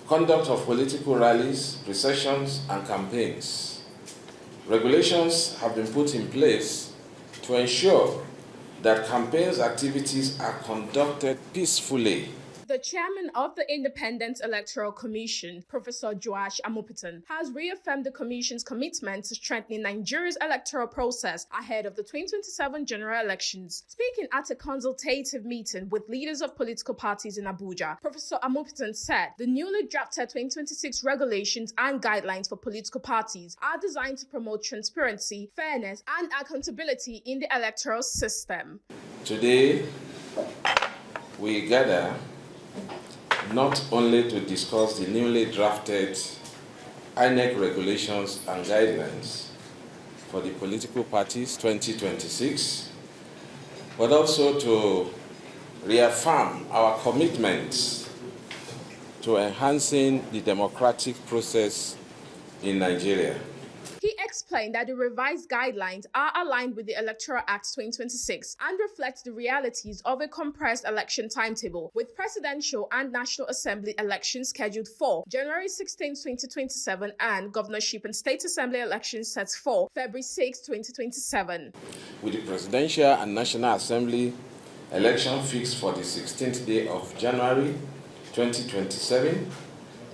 conduct of political rallies, processions, and campaigns. Regulations have been put in place to ensure that campaigns activities are conducted peacefully. The chairman of the Independent Electoral Commission, Professor Joash Amupitan, has reaffirmed the Commission's commitment to strengthening Nigeria's electoral process ahead of the 2027 general elections. Speaking at a consultative meeting with leaders of political parties in Abuja, Professor Amupitan said the newly drafted 2026 regulations and guidelines for political parties are designed to promote transparency, fairness, and accountability in the electoral system. Today, we gather not only to discuss the newly drafted INEC regulations and guidelines for the political parties 2026, but also to reaffirm our commitment to enhancing the democratic process in Nigeria. He explained that the revised guidelines are aligned with the Electoral Act 2026 and reflect the realities of a compressed election timetable, with presidential and National Assembly elections scheduled for January 16, 2027 and governorship and state assembly elections set for February 6, 2027. With the Presidential and National Assembly election fixed for the 16th day of January 2027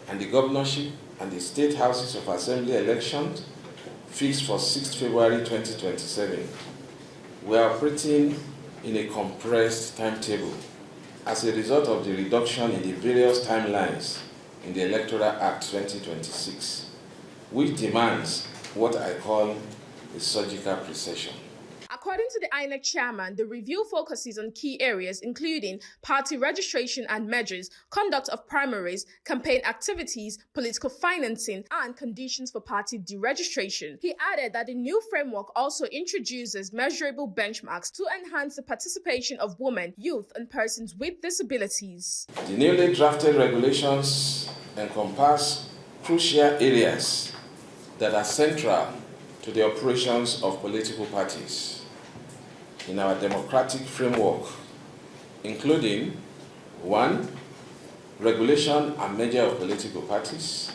and the governorship and the state houses of assembly elections fixed for 6th February 2027. We are operating in a compressed timetable as a result of the reduction in the various timelines in the Electoral Act 2026, which demands what I call a surgical precision. According to the INEC chairman, the review focuses on key areas including party registration and measures, conduct of primaries, campaign activities, political financing, and conditions for party deregistration. He added that the new framework also introduces measurable benchmarks to enhance the participation of women, youth, and persons with disabilities. The newly drafted regulations encompass crucial areas that are central to the operations of political parties in our democratic framework, including 1. Regulation and measure of political parties.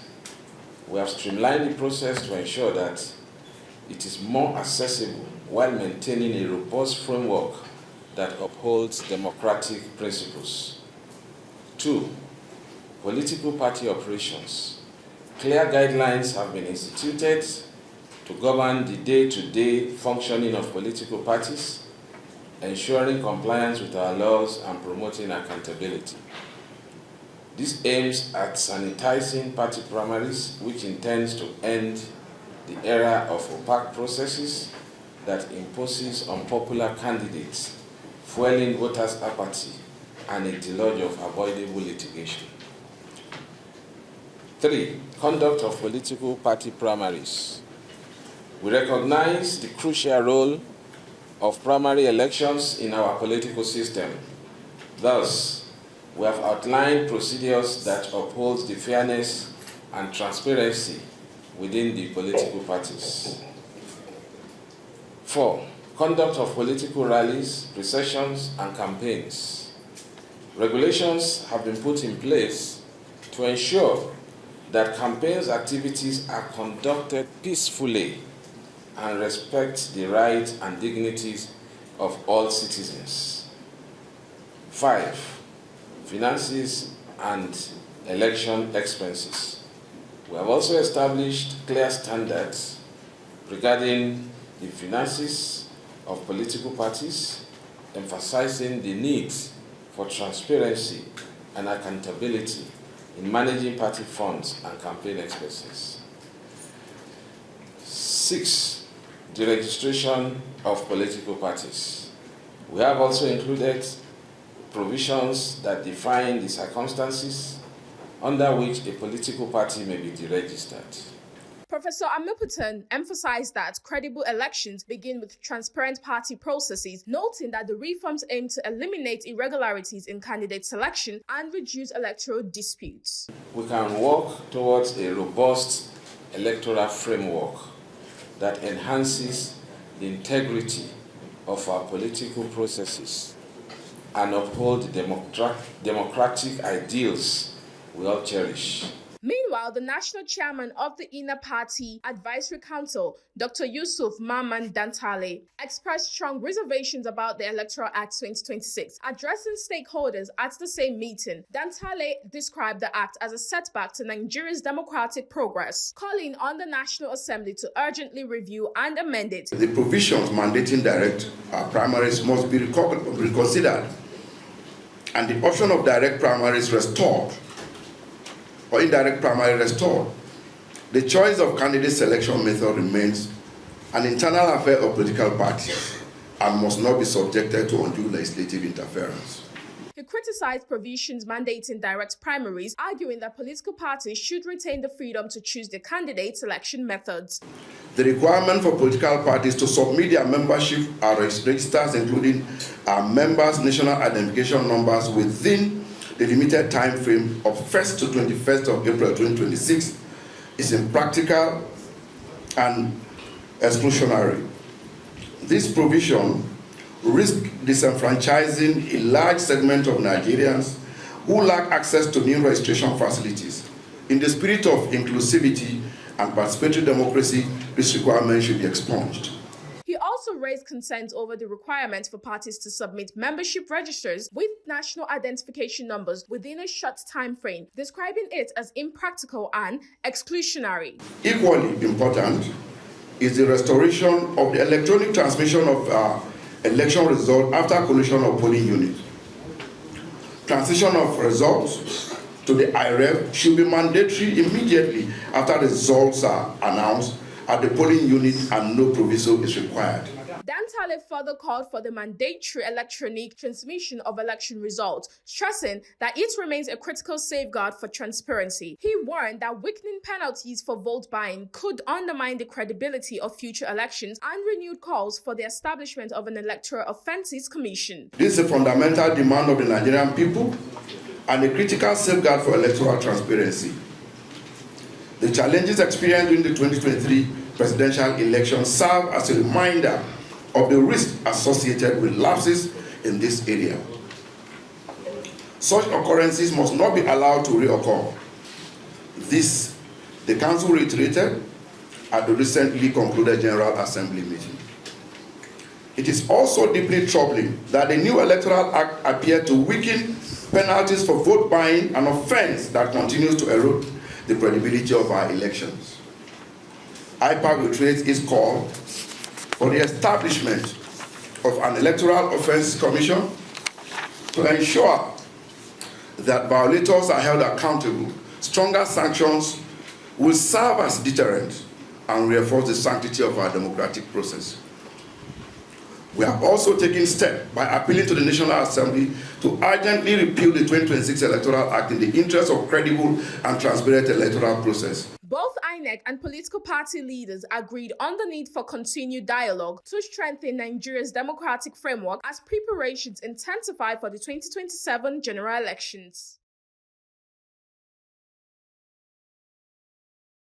We have streamlined the process to ensure that it is more accessible while maintaining a robust framework that upholds democratic principles. 2. Political party operations. Clear guidelines have been instituted to govern the day-to-day functioning of political parties, ensuring compliance with our laws and promoting accountability. This aims at sanitizing party primaries, which intends to end the era of opaque processes that imposes unpopular candidates, fueling voters' apathy and a deluge of avoidable litigation. 3. Conduct of political party primaries. We recognize the crucial role of primary elections in our political system. Thus, we have outlined procedures that uphold the fairness and transparency within the political parties. 4. Conduct of political rallies, processions, and campaigns. Regulations have been put in place to ensure that campaigns activities are conducted peacefully and respect the rights and dignities of all citizens. 5. Finances and election expenses. We have also established clear standards regarding the finances of political parties, emphasizing the need for transparency and accountability in managing party funds and campaign expenses. 6. The registration of political parties. We have also included provisions that define the circumstances under which a political party may be deregistered. Professor Amupitan emphasized that credible elections begin with transparent party processes, noting that the reforms aim to eliminate irregularities in candidate selection and reduce electoral disputes. We can work towards a robust electoral framework that enhances the integrity of our political processes and uphold the democratic ideals we all cherish. Meanwhile, the national chairman of the INEC Party Advisory Council, Dr. Yusuf Maman Dantale, expressed strong reservations about the Electoral Act 2026. Addressing stakeholders at the same meeting, Dantale described the act as a setback to Nigeria's democratic progress, calling on the National Assembly to urgently review and amend it. The provisions mandating direct primaries must be reconsidered, and the option of direct primaries restored or indirect primary restored. The choice of candidate selection method remains an internal affair of political parties and must not be subjected to undue legislative interference. He criticized provisions mandating direct primaries, arguing that political parties should retain the freedom to choose their candidate selection methods. The requirement for political parties to submit their membership registers, including members' national identification numbers, within the limited time frame of 1st to 21st of April 2026 is impractical and exclusionary. This provision risks disenfranchising a large segment of Nigerians who lack access to new registration facilities. In the spirit of inclusivity and participatory democracy, this requirement should be expunged. He also raised concerns over the requirement for parties to submit membership registers with national identification numbers within a short time frame, describing it as impractical and exclusionary. Equally important is the restoration of the electronic transmission of election results after collation of polling units. Transition of results to the IREF should be mandatory immediately after results are announced at the polling unit, and no proviso is required. Dantale further called for the mandatory electronic transmission of election results, stressing that it remains a critical safeguard for transparency. He warned that weakening penalties for vote buying could undermine the credibility of future elections and renewed calls for the establishment of an electoral offences commission. This is a fundamental demand of the Nigerian people and a critical safeguard for electoral transparency. The challenges experienced during the 2023 presidential election serve as a reminder of the risk associated with lapses in this area. Such occurrences must not be allowed to reoccur. This, the Council reiterated at the recently concluded General Assembly meeting. It is also deeply troubling that the new Electoral Act appeared to weaken penalties for vote buying, an offense that continues to erode the credibility of our elections. IPAC reiterates its call for the establishment of an Electoral Offences Commission to ensure that violators are held accountable. Stronger sanctions will serve as deterrent and reinforce the sanctity of our democratic process. We are also taking steps by appealing to the National Assembly to urgently repeal the 2026 Electoral Act in the interest of credible and transparent electoral process. Both INEC and political party leaders agreed on the need for continued dialogue to strengthen Nigeria's democratic framework as preparations intensify for the 2027 general elections.